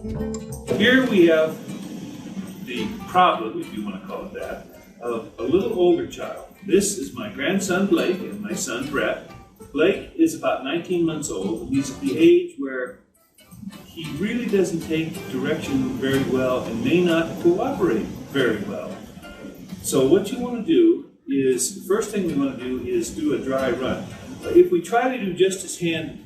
Here we have the problem, if you want to call it that, of a little older child. This is my grandson Blake and my son Brett. Blake is about 19 months old. He's at the age where he really doesn't take direction very well and may not cooperate very well. So what you want to do is, the first thing we want to do is do a dry run. If we try to do just his hand,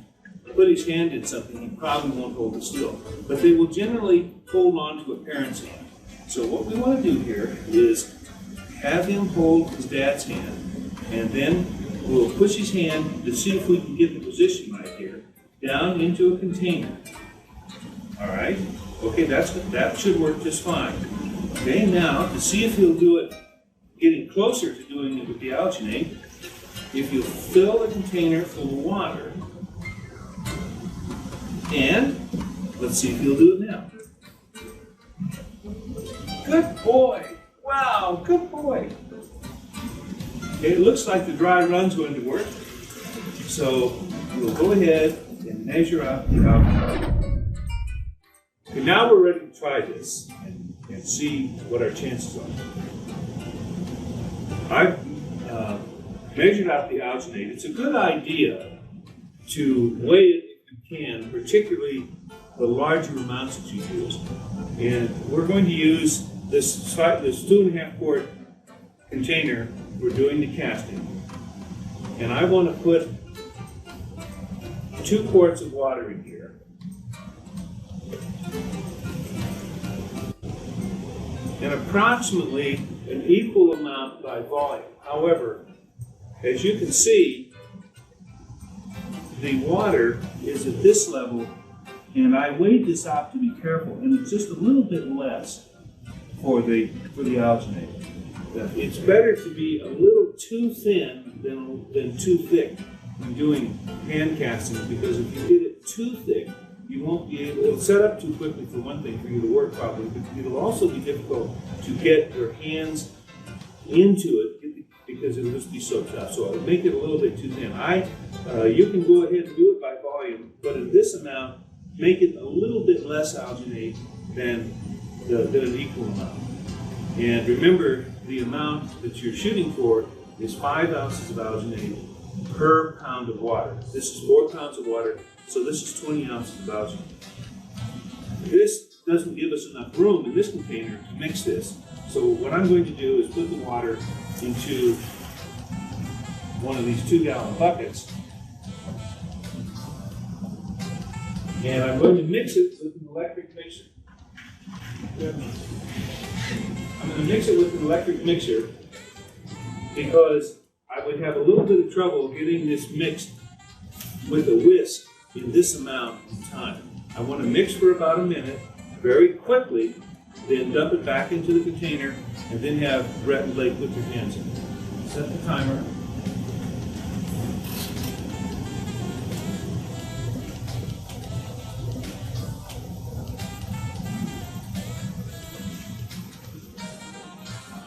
put his hand in something, he probably won't hold it still. But they will generally hold on to a parent's hand. So what we want to do here is have him hold his dad's hand, and then we'll push his hand to see if we can get the position right here, down into a container. All right? Okay, that should work just fine. Okay, now to see if he'll do it, getting closer to doing it with the alginate, if you fill the container full of water, and let's see if he'll do it now. Good boy. Wow, good boy. Okay, it looks like the dry run's going to work. So we'll go ahead and measure out the alginate. Okay, now we're ready to try this and see what our chances are. I've measured out the alginate. It's a good idea to weigh it if you can, particularly the larger amounts that you use. And we're going to use this 2.5 quart container. We're doing the casting. And I want to put 2 quarts of water in here. And approximately an equal amount by volume. However, as you can see, the water is at this level, and I weighed this out to be careful, and it's just a little bit less for the alginate. It's better to be a little too thin than too thick when doing hand casting, because if you get it too thick, you won't be able, it'll set up too quickly for one thing for you to work properly, but it'll also be difficult to get your hands into it because it'll just be so tough. So I'll make it a little bit too thin. You can go ahead and do it by volume, but in this amount, make it a little bit less alginate than an equal amount. And remember, the amount that you're shooting for is 5 ounces of alginate per pound of water. This is 4 pounds of water, so this is 20 ounces of alginate. This doesn't give us enough room in this container to mix this. So what I'm going to do is put the water into one of these 2-gallon buckets, and I'm going to mix it with an electric mixer. I'm going to mix it with an electric mixer because I would have a little bit of trouble getting this mixed with a whisk in this amount of time. I want to mix for about a minute, very quickly, then dump it back into the container, and then have Brett and Blake put their hands in it. Set the timer.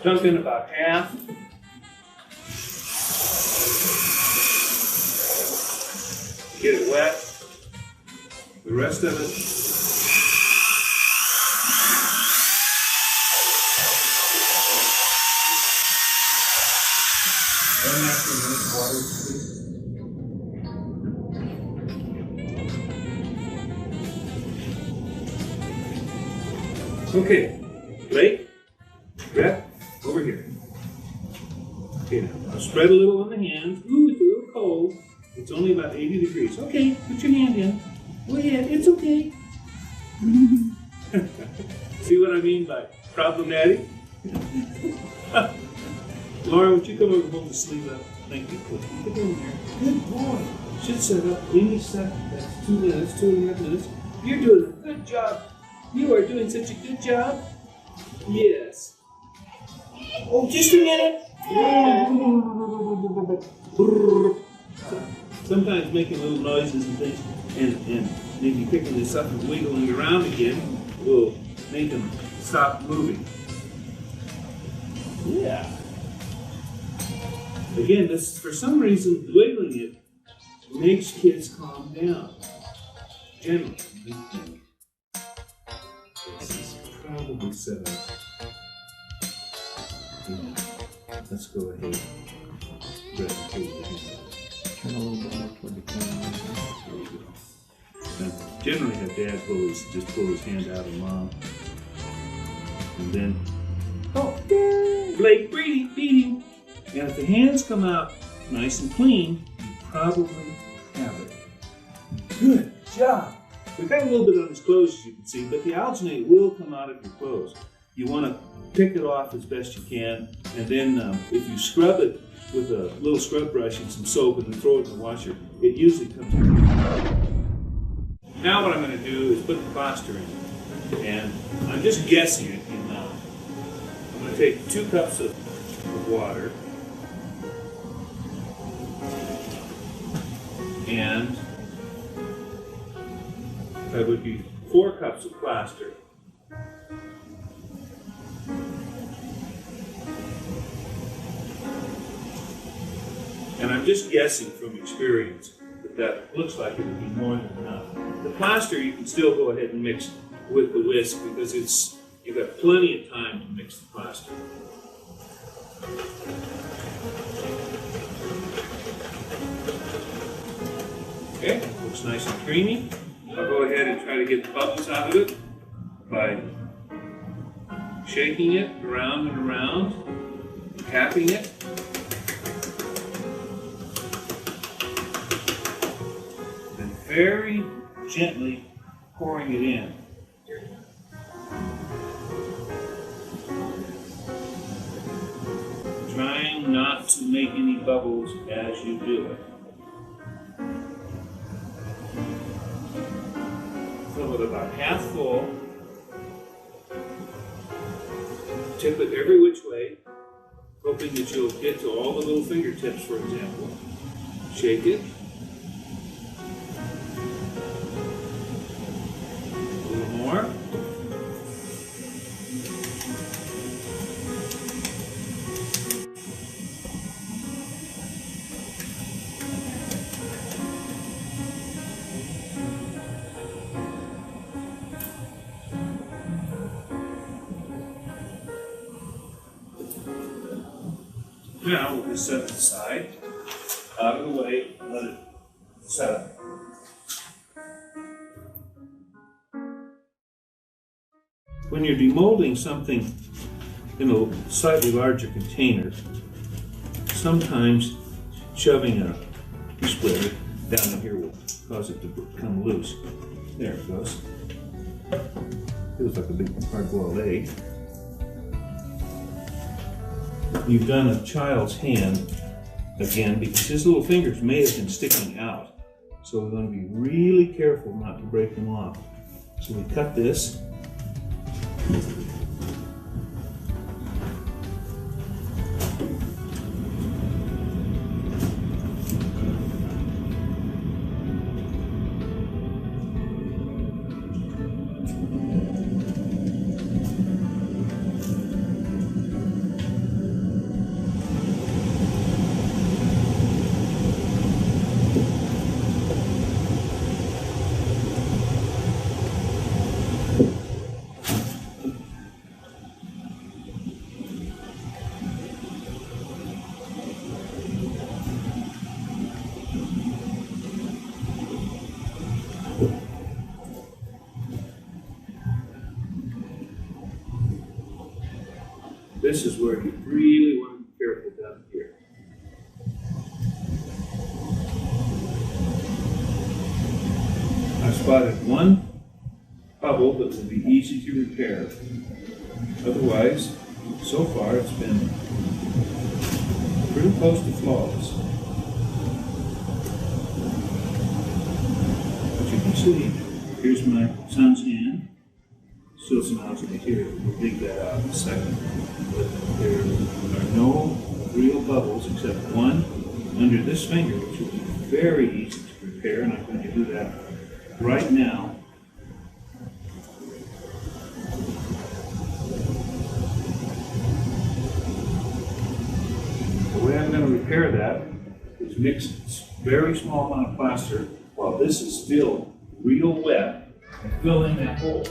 Dump in about half. Get it wet. The rest of it. Okay, Blake, Brett, over here. Okay, now I'll spread a little on the hands. Ooh, it's a little cold. It's only about 80 degrees. Okay, put your hand in. Go ahead, it's okay. See what I mean by problematic? Laura, would you come over and hold the sleeve up? Thank you. Put it in there. Good boy. Should set up any second. That's 2 minutes, 2.5 minutes. You're doing a good job. You are doing such a good job. Yes. Oh, just a minute. Sometimes making little noises and things, and maybe picking this up and wiggling around again will make them stop moving. Yeah. Again, this, for some reason, wiggling it makes kids calm down. Generally. probably 7. Yeah. Let's go ahead. Turn a little bit more toward the camera. There you go. Now, generally have dad just pull his hand out of mom. And then, oh, Blake, beat him. And if the hands come out nice and clean, you probably have it. Good job. We got a little bit on his clothes, as you can see, but the alginate will come out of your clothes. You want to pick it off as best you can, and then if you scrub it with a little scrub brush and some soap and then throw it in the washer, it usually comes out. Now what I'm going to do is put the plaster in, and I'm just guessing at the amount. I'm going to take 2 cups of water, and that would be 4 cups of plaster. And I'm just guessing from experience that looks like it would be more than enough. The plaster you can still go ahead and mix with the whisk because you've got plenty of time to mix the plaster. Okay, looks nice and creamy. I'll go ahead and try to get the bubbles out of it by shaking it around and around, tapping it. Then very gently pouring it in. Trying not to make any bubbles as you do it. Fill it about half full. Tip it every which way, hoping that you'll get to all the little fingertips, for example. Shake it. A little more. Now we'll just set it aside, out of the way, and let it set up. When you're demolding something in a slightly larger container, sometimes shoving a splitter down in here will cause it to come loose. There it goes. Feels like a big hard-boiled egg. You've done a child's hand again because his little fingers may have been sticking out. So we're going to be really careful not to break them off. So we cut this. This is where you really want to be careful down here. I spotted one bubble that will be easy to repair. Otherwise, so far it's been pretty close to flawless. As you can see, here's my son's hand. Still some alginate here. We'll dig that out in a second. But there are no real bubbles except one under this finger, which will be very easy to repair, and I'm going to do that right now. The way I'm going to repair that is mix a very small amount of plaster while this is still real wet and fill in that hole.